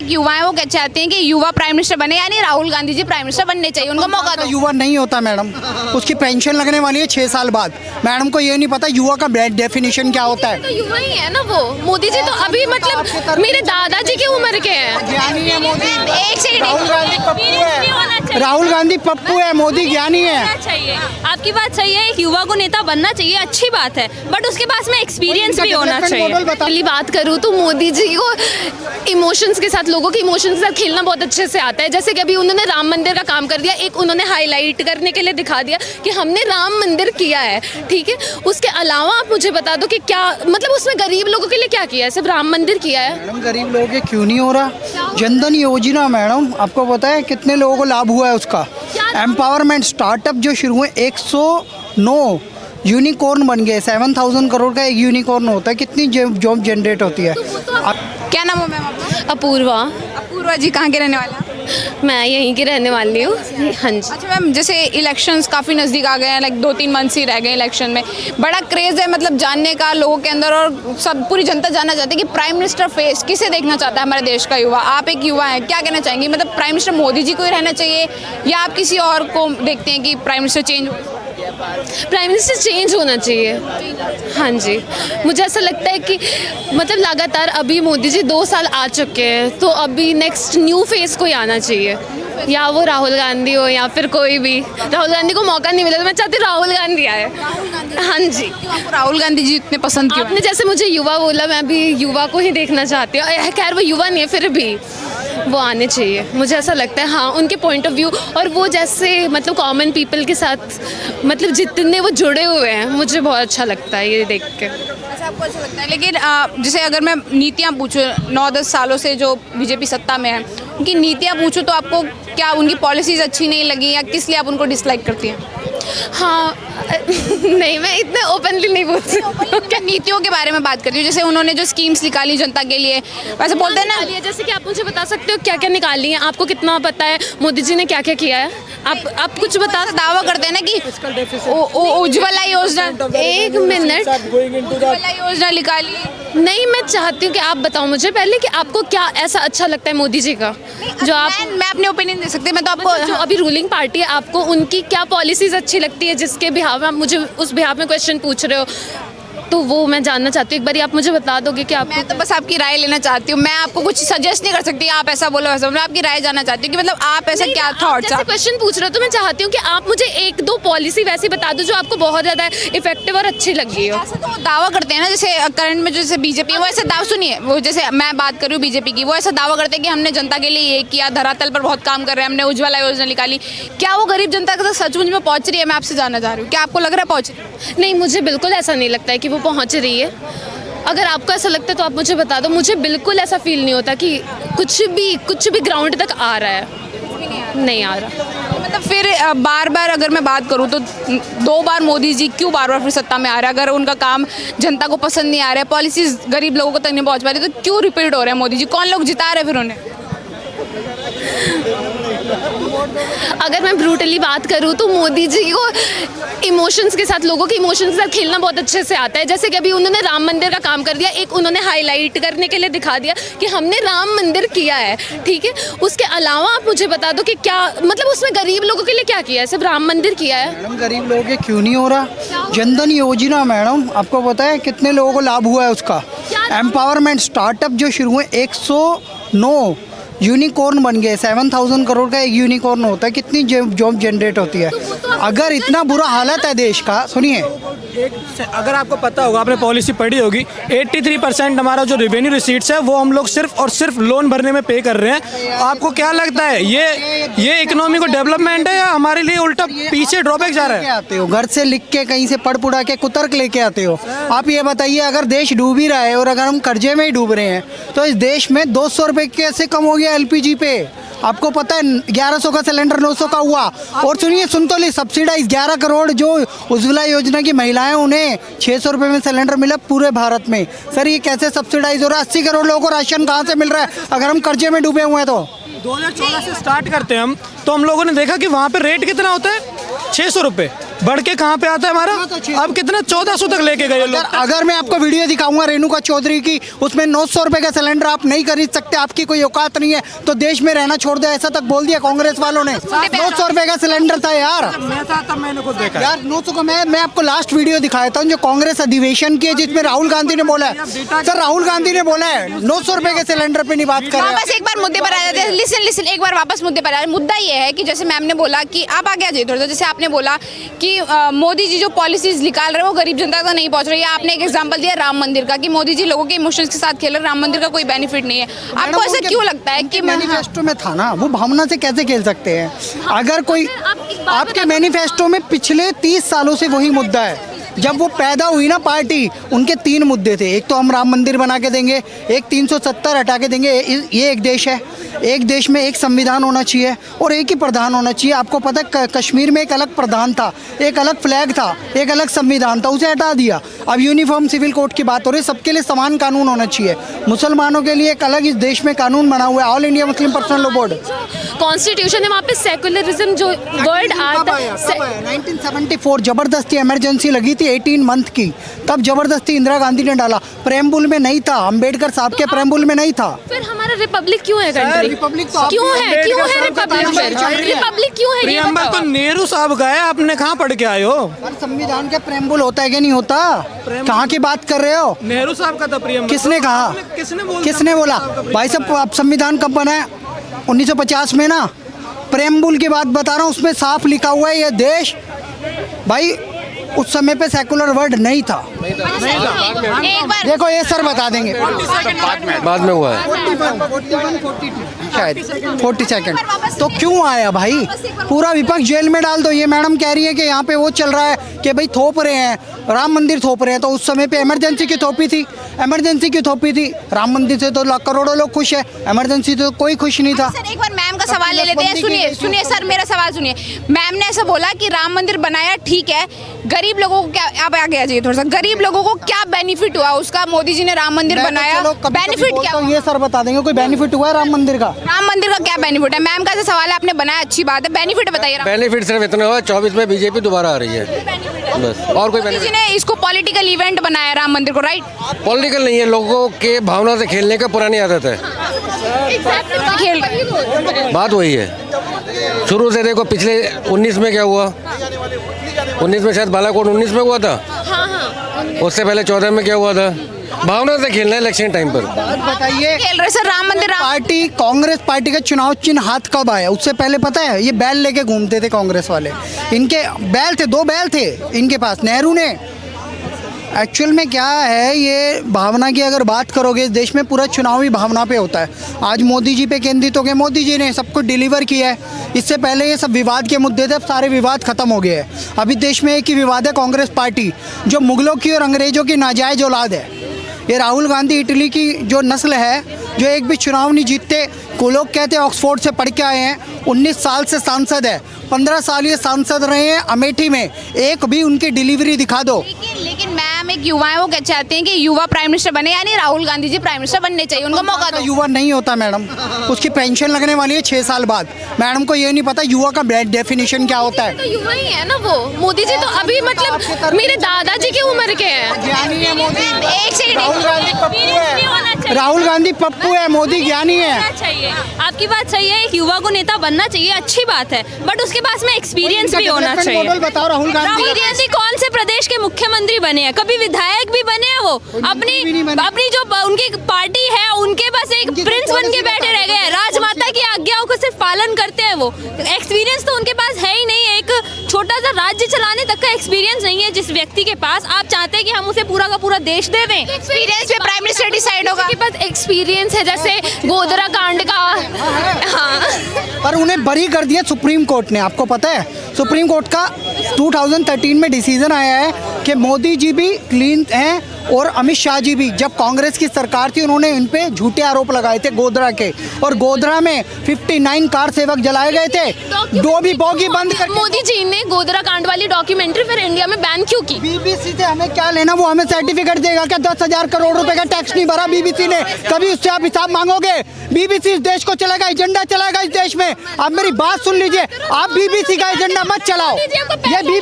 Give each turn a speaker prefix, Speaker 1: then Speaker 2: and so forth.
Speaker 1: युवा है वो क्या चाहते हैं कि युवा प्राइम मिनिस्टर बने, यानी राहुल गांधी जी प्राइम मिनिस्टर बनने चाहिए, उनको मौका दो।
Speaker 2: युवा नहीं होता मैडम, उसकी पेंशन लगने वाली है 6 साल बाद। मैडम को ये नहीं पता युवा का डेफिनेशन क्या होता है।
Speaker 1: तो युवा ही है ना वो। मोदी जी तो अभी मतलब मेरे दादाजी की उम्र के हैं।
Speaker 2: ज्ञानी है मोदी।
Speaker 1: एक सेकंड,
Speaker 2: राहुल गांधी पप्पू है, मोदी ज्ञानी है।
Speaker 3: चाहिए, आपकी बात सही है, एक युवा को नेता बनना चाहिए, अच्छी बात है, बट उसके पास में एक्सपीरियंस भी होना चाहिए।
Speaker 1: पहली बात करूँ तो मोदी जी को इमोशंस के साथ, लोगों के इमोशंस के साथ खेलना बहुत अच्छे से आता है। जैसे कि अभी उन्होंने राम मंदिर का काम कर दिया, एक उन्होंने हाईलाइट करने के लिए दिखा दिया कि हमने राम मंदिर किया है, ठीक है। उसके अलावा आप मुझे बता दो कि क्या मतलब उसमें गरीब लोगों के लिए क्या किया है, सिर्फ राम मंदिर किया है।
Speaker 2: मैडम गरीब लोगों के क्यों नहीं हो रहा? जनधन योजना मैडम, आपको पता है कितने लोगों को लाभ हुआ है उसका? एम्पावरमेंट स्टार्टअप जो शुरू हुए 109 यूनिकॉर्न बन गए। 7000 करोड़ का एक यूनिकॉर्न होता है, कितनी जॉब जनरेट होती है।
Speaker 1: क्या नाम है मैम आपका?
Speaker 3: अपूर्वा।
Speaker 1: अपूर्वा जी कहाँ के रहने वाले हैं?
Speaker 3: मैं यहीं की रहने वाली हूँ। हाँ जी।
Speaker 1: अच्छा मैम, जैसे इलेक्शंस काफ़ी नज़दीक आ गए हैं, लाइक 2-3 मंथ्स ही रह गए इलेक्शन में, बड़ा क्रेज़ है मतलब जानने का लोगों के अंदर, और सब पूरी जनता जानना चाहती है कि प्राइम मिनिस्टर फेस किसे देखना चाहता है हमारे देश का युवा। आप एक युवा हैं, क्या कहना चाहेंगे? मतलब प्राइम मिनिस्टर मोदी जी को ही रहना चाहिए या आप किसी और को देखते हैं कि प्राइम मिनिस्टर चेंज हो?
Speaker 3: प्राइम मिनिस्टर चेंज होना चाहिए। हाँ जी, मुझे ऐसा लगता है कि मतलब लगातार अभी मोदी जी 2 साल आ चुके हैं, तो अभी नेक्स्ट न्यू फेस कोई आना चाहिए, या वो राहुल गांधी हो या फिर कोई भी। राहुल गांधी को मौका नहीं मिला तो मैं चाहती हूँ राहुल गांधी आए। हाँ जी।
Speaker 1: आपको राहुल गांधी जी इतने पसंद क्यों?
Speaker 3: आपने जैसे मुझे युवा बोला, मैं भी युवा को ही देखना चाहती हूँ। खैर वो युवा नहीं है, फिर भी वो आने चाहिए, मुझे ऐसा लगता है। हाँ, उनके पॉइंट ऑफ व्यू और वो जैसे मतलब कॉमन पीपल के साथ मतलब जितने वो जुड़े हुए हैं, मुझे बहुत अच्छा लगता है ये देख के।
Speaker 1: अच्छा, आपको अच्छा लगता है। लेकिन जैसे अगर मैं नीतियाँ पूछूँ, 9-10 सालों से जो बीजेपी सत्ता में है, उनकी नीतियाँ पूछूँ तो आपको क्या उनकी पॉलिसीज़ अच्छी नहीं लगी, या किस लिए आप उनको डिसलाइक करती हैं?
Speaker 3: हाँ नहीं, मैं इतने ओपनली नहीं बोल सकती।
Speaker 1: क्या नीतियों के बारे में बात करती हूँ, जैसे उन्होंने जो स्कीम्स निकाली जनता के लिए, वैसे बोलते हैं ना।
Speaker 3: जैसे कि आप मुझे बता सकते हो क्या क्या निकाली है, आपको कितना पता है मोदी जी ने क्या क्या किया है? आप कुछ बता।
Speaker 1: दावा करते हैं ना कि उज्ज्वला योजना,
Speaker 3: एक मिनट,
Speaker 1: उज्ज्वला योजना निकाली।
Speaker 3: नहीं, मैं चाहती हूँ कि आप बताओ मुझे पहले कि आपको क्या ऐसा अच्छा लगता है मोदी जी का, जो आप।
Speaker 1: मैं अपने ओपिनियन दे सकती, मैं तो आपको
Speaker 3: जो अभी रूलिंग पार्टी है, आपको उनकी क्या पॉलिसीज अच्छी लगती है, जिसके बिहाफ में आप मुझे उस बिहाफ में क्वेश्चन पूछ रहे हो, तो वो मैं जानना चाहती हूँ। एक बार आप मुझे बता दोगे कि आप।
Speaker 1: मैं तो बस आपकी राय लेना चाहती हूँ, मैं आपको कुछ सजेस्ट नहीं कर सकती आप ऐसा बोलो वैसा। मैं आपकी राय जानना चाहती हूँ कि मतलब आप ऐसा क्या थॉट्स
Speaker 3: आप क्वेश्चन पूछ रहे हो, तो मैं चाहती हूँ कि आप मुझे 1-2 पॉलिसी वैसी बता दो जो आपको बहुत ज़्यादा इफेक्टिव और अच्छी लगी हो।
Speaker 1: ऐसा तो दावा करते हैं ना, जैसे करंट में जैसे बीजेपी, वो ऐसा दावा, सुनिए, वो जैसे मैं बात कर रही हूँ बीजेपी की, वो ऐसा दावा करते हैं कि हमने जनता के लिए ये किया, धरातल पर बहुत काम कर रहे हैं, हमने उज्ज्वला योजना निकाली। क्या वो गरीब जनता के साथ सचमुच में पहुँच रही है? मैं आपसे जानना चाह रही हूँ, क्या आपको लग रहा है पहुँच रही है?
Speaker 3: नहीं, मुझे बिल्कुल ऐसा नहीं लगता है कि वो पहुँच रही है। अगर आपको ऐसा लगता है तो आप मुझे बता दो। मुझे बिल्कुल ऐसा फील नहीं होता कि कुछ भी ग्राउंड तक आ रहा है, नहीं आ रहा।
Speaker 1: मतलब फिर बार बार अगर मैं बात करूँ तो 2 बार मोदी जी क्यों बार बार फिर सत्ता में आ रहा है? अगर उनका काम जनता को पसंद नहीं आ रहा है, पॉलिसीज गरीब लोगों को तक नहीं पहुँच पा रही, तो क्यों रिपीट हो रहे हैं मोदी जी? कौन लोग जिता रहे हैं फिर उन्हें?
Speaker 3: अगर मैं ब्रूटली बात करूँ तो मोदी जी को इमोशंस के साथ, लोगों के इमोशंस के साथ खेलना बहुत अच्छे से आता है। जैसे कि अभी उन्होंने राम मंदिर का काम कर दिया, एक उन्होंने हाईलाइट करने के लिए दिखा दिया कि हमने राम मंदिर किया है, ठीक है। उसके अलावा आप मुझे बता दो कि क्या मतलब उसमें गरीब लोगों के लिए क्या किया है, सिर्फ राम मंदिर किया है।
Speaker 2: मैडम गरीब लोगों के क्यों नहीं हो रहा? जनधन योजना मैडम, आपको पता है कितने लोगों को लाभ हुआ है उसका? एम्पावरमेंट स्टार्टअप जो शुरू हुए 109 यूनिकॉर्न बन गए। 7000 करोड़ का एक यूनिकॉर्न होता है, कितनी जॉब जनरेट होती है। अगर इतना बुरा हालत है देश का, सुनिए,
Speaker 4: अगर आपको पता होगा, आपने पॉलिसी पढ़ी होगी, 83% हमारा जो रेवेन्यू रिसीट्स है वो हम लोग सिर्फ और सिर्फ लोन भरने में पे कर रहे हैं। आपको क्या लगता है ये इकोनॉमी को डेवलपमेंट है या हमारे लिए उल्टा पीछे ड्रॉबैक जा रहा है?
Speaker 2: आते हो घर से लिख के, कहीं से पढ़ पुढ़ा के कुतर के लेके आते हो। आप ये बताइए, अगर देश डूब ही रहा है और अगर हम कर्जे में ही डूब रहे हैं, तो इस देश में 200 रुपये कैसे कम हो गया LPG पे? आपको पता है 1100 का सिलेंडर 900 का हुआ। और सुनिए, सुन तो ली, सब्सिडाइज 11 करोड़ जो उज्ज्वला योजना की महिलाएं, उन्हें 600 रुपये में सिलेंडर मिला पूरे भारत में। सर ये कैसे सब्सिडाइज हो रहा है? 80 करोड़ लोगों को राशन कहाँ से मिल रहा है अगर हम कर्जे में डूबे हुए हैं? तो
Speaker 4: 2014 से स्टार्ट करते हैं हम, तो हम लोगों ने देखा कि वहाँ पे रेट कितना होता है, 600 रुपये। बढ़ के कहाँ पे आता है हमारा? अब कितना 1400 तक लेके गए लोग।
Speaker 2: अगर मैं आपको वीडियो दिखाऊंगा रेणुका चौधरी की, उसमें 900 रुपए का सिलेंडर आप नहीं खरीद सकते, आपकी कोई औकात नहीं है तो देश में रहना छोड़ दो, ऐसा तक बोल दिया कांग्रेस वालों ने। 900 रुपए का सिलेंडर था यार।
Speaker 4: मैंने खुद देखा
Speaker 2: यार 900 को मैं आपको लास्ट वीडियो दिखाया था जो कांग्रेस अधिवेशन की है, जिसमें राहुल गांधी ने बोला है, सर राहुल गांधी ने बोला है 900 रुपए के सिलेंडर पे नहीं बात कर रहे।
Speaker 1: वापस एक बार मुद्दे पर आ जाते हैं। लिसन एक बार वापस मुद्दे पर आ जाते। मुद्दा ये है कि जैसे मैम ने बोला कि आप आगे आ जाइए थोड़ा सा, जैसे आपने बोला कि मोदी जी जो पॉलिसीज निकाल रहे हैं वो गरीब जनता तक नहीं पहुंच रही है। आपने एक एग्जांपल दिया राम मंदिर का कि मोदी जी लोगों के इमोशंस के साथ खेल रहे, राम मंदिर का कोई बेनिफिट नहीं है। आपको ऐसा क्यों लगता है कि
Speaker 2: मैनिफेस्टो में था ना, वो भावना से कैसे खेल सकते हैं? अगर कोई आपके मैनिफेस्टो में पिछले 30 सालों से वही मुद्दा है। जब वो पैदा हुई ना पार्टी, उनके 3 मुद्दे थे। एक तो हम राम मंदिर बना के देंगे, एक 370 हटा के देंगे, ये एक देश है, एक देश में एक संविधान होना चाहिए और एक ही प्रधान होना चाहिए। आपको पता है कश्मीर में एक अलग प्रधान था, एक अलग फ्लैग था, एक अलग संविधान था, उसे हटा दिया। अब यूनिफॉर्म सिविल कोड की बात हो रही है, सबके लिए समान कानून होना चाहिए। मुसलमानों के लिए एक अलग इस देश में कानून बना हुआ है, all India Muslim personal law board.
Speaker 3: Constitution है, वहाँ पे सेकुलरिज्म जो वर्ड आता है।
Speaker 2: 1974 जबरदस्ती इमरजेंसी लगी थी 18 मंथ की, तब जबरदस्ती इंदिरा गांधी ने डाला। प्रेम्बुल में नहीं था, अंबेडकर साहब के प्रेम्बुल में नहीं था।
Speaker 3: फिर हमारा रिपब्लिक क्यों है कंट्री?
Speaker 2: रिपब्लिक
Speaker 3: क्यों है रिपब्लिक? रिपब्लिक क्यों है?
Speaker 4: प्रियम्बल तो नेहरू साहब का है, आपने कहाँ पढ़ के आए हो?
Speaker 2: संविधान का प्रेम्बुल होता है कि नहीं होता? कहाँ की बात कर रहे हो?
Speaker 4: नेहरू साहब का था प्रियम्बल।
Speaker 2: किसने कहा? किसने बोला? भाई साहब आप संविधान कब बना है? 1950 में ना। प्रेम्बुल की बात बता रहा हूँ, उसमें साफ लिखा हुआ है ये देश, भाई उस समय पे सेकुलर वर्ड नहीं था।
Speaker 1: एक बार
Speaker 2: देखो ये सर बता देंगे,
Speaker 5: बाद में हुआ है
Speaker 2: शायद 42nd। तो क्यों आया भाई? पूरा विपक्ष जेल में डाल दो। ये मैडम कह रही है कि यहाँ पे वो चल रहा है कि भाई थोप रहे हैं, राम मंदिर थोप रहे हैं, तो उस समय पे इमरजेंसी की थोपी थी, इमरजेंसी की थोपी थी। राम मंदिर से तो करोड़ों लोग खुश है, इमरजेंसी तो कोई खुश नहीं था।
Speaker 1: सर एक बार मैम का सवाल ले लेते हैं। सुनिए सर, मेरा सवाल सुनिए। मैम ने ऐसा बोला कि राम मंदिर बनाया, ठीक है, गरीब लोगों को क्या, आप आगे आ जाइए थोड़ा सा, गरीब लोगों को क्या बेनिफिट हुआ उसका? मोदी जी ने राम मंदिर बनाया, बेनिफिट क्या हुआ?
Speaker 2: ये सर बता देंगे कोई बेनिफिट हुआ है राम मंदिर का?
Speaker 1: राम मंदिर का क्या बेनिफिट है? मैम का जो सवाल है आपने बनाया, अच्छी बात है, बेनिफिट बताइए।
Speaker 5: बेनिफिट सिर्फ इतना हुआ 24 में बीजेपी दोबारा आ रही है, बस और कोई
Speaker 1: मोदी जी
Speaker 5: बेनिफिट।
Speaker 1: ने इसको पॉलिटिकल इवेंट बनाया राम मंदिर को, राइट?
Speaker 5: पॉलिटिकल नहीं है, लोगों के भावना से खेलने का पुरानी आदत है।
Speaker 1: खेल
Speaker 5: बात वही है शुरू से। देखो पिछले 19 में क्या हुआ, 19 में शायद बालाकोट 19 में हुआ था, उससे पहले 14 में क्या हुआ था। भावना से खेलना है इलेक्शन टाइम पर।
Speaker 2: बताइए
Speaker 1: खेल रहे सर राम मंदिर।
Speaker 2: पार्टी कांग्रेस पार्टी का चुनाव चिन्ह हाथ कब आया? उससे पहले पता है ये बैल लेके घूमते थे कांग्रेस वाले। इनके बैल थे, 2 बैल थे इनके पास, नेहरू ने। एक्चुअल में क्या है, ये भावना की अगर बात करोगे, इस देश में पूरा चुनावी भावना पे होता है। आज मोदी जी पे केंद्रित हो गए, मोदी जी ने सब कुछ डिलीवर किया है। इससे पहले ये सब विवाद के मुद्दे थे, अब सारे विवाद खत्म हो गए हैं। अभी देश में एक ही विवाद है, कांग्रेस पार्टी जो मुगलों की और अंग्रेजों की नाजायज औलाद है। ये राहुल गांधी इटली की जो नस्ल है, जो एक भी चुनाव नहीं जीतते, को लोग कहते हैं ऑक्सफोर्ड से पढ़ के आए हैं, 19 साल से सांसद है, 15 साल ये सांसद रहे हैं अमेठी में, एक भी उनकी डिलीवरी दिखा दो।
Speaker 1: लेकिन मैम एक युवा है, वो क्या चाहते हैं कि युवा प्राइम मिनिस्टर बने, यानी राहुल गांधी जी प्राइम मिनिस्टर बनने चाहिए, उनको मौका दो।
Speaker 2: युवा नहीं होता मैडम, उसकी पेंशन लगने वाली है 6 साल बाद। मैडम को ये नहीं पता युवा का डेफिनेशन क्या होता है।
Speaker 3: तो युवा ही है ना वो। मोदी जी तो अभी मतलब मेरे दादाजी की उम्र के हैं।
Speaker 1: एक सेकंड,
Speaker 2: राहुल गांधी पप्पू है, मोदी ज्ञानी है।
Speaker 6: चाहिए, आपकी बात सही है, एक युवा को नेता बनना चाहिए, अच्छी बात है, बट उसके पास में एक्सपीरियंस भी होना चाहिए।
Speaker 2: मॉडल बताओ राहुल गांधी।
Speaker 6: राहुल गांधी कौन से प्रदेश के मुख्यमंत्री बने हैं? कभी विधायक भी बने हैं वो? अपनी जो उनकी पार्टी है उनके पास एक प्रिंस बन के बैठे रह गए हैं, राजमाता की आज्ञाओं को सिर्फ पालन करते हैं वो। एक्सपीरियंस तो उनके पास है ही नहीं, एक छोटा सा राज्य चलाने तक का एक्सपीरियंस नहीं है जिस व्यक्ति के पास। आप चाहते हैं कि हम उसे पूरा का पूरा देश दे दें?
Speaker 1: एक्सपीरियंस पे प्राइम मिनिस्टर डिसाइड होगा।
Speaker 3: के पास एक्सपीरियंस है, जैसे गोधरा कांड का। हाँ,
Speaker 2: पर उन्हें बरी कर दिया सुप्रीम कोर्ट ने, आपको पता है? सुप्रीम कोर्ट का 2013 में डिसीजन आया है कि मोदी जी भी क्लीन हैं और अमित शाह जी भी। जब कांग्रेस की सरकार थी उन्होंने इन पे झूठे आरोप लगाए थे गोधरा के, और गोधरा में 59 कार सेवक जलाए गए थे, दो भी बोगी बंद कर।
Speaker 3: मोदी जी ने गोधरा कांड वाली डॉक्यूमेंट्री फिर इंडिया में बैन क्यों की?
Speaker 2: बीबीसी से हमें क्या लेना, वो हमें सर्टिफिकेट देगा क्या? 10,000 करोड़ रुपए का टैक्स नहीं भरा बीबीसी ने, कभी उससे आप हिसाब मांगोगे? बीबीसी इस देश को चलाएगा, एजेंडा चलाएगा इस देश में। आप मेरी बात सुन लीजिए, आप बीबीसी का एजेंडा मत चलाओ। ये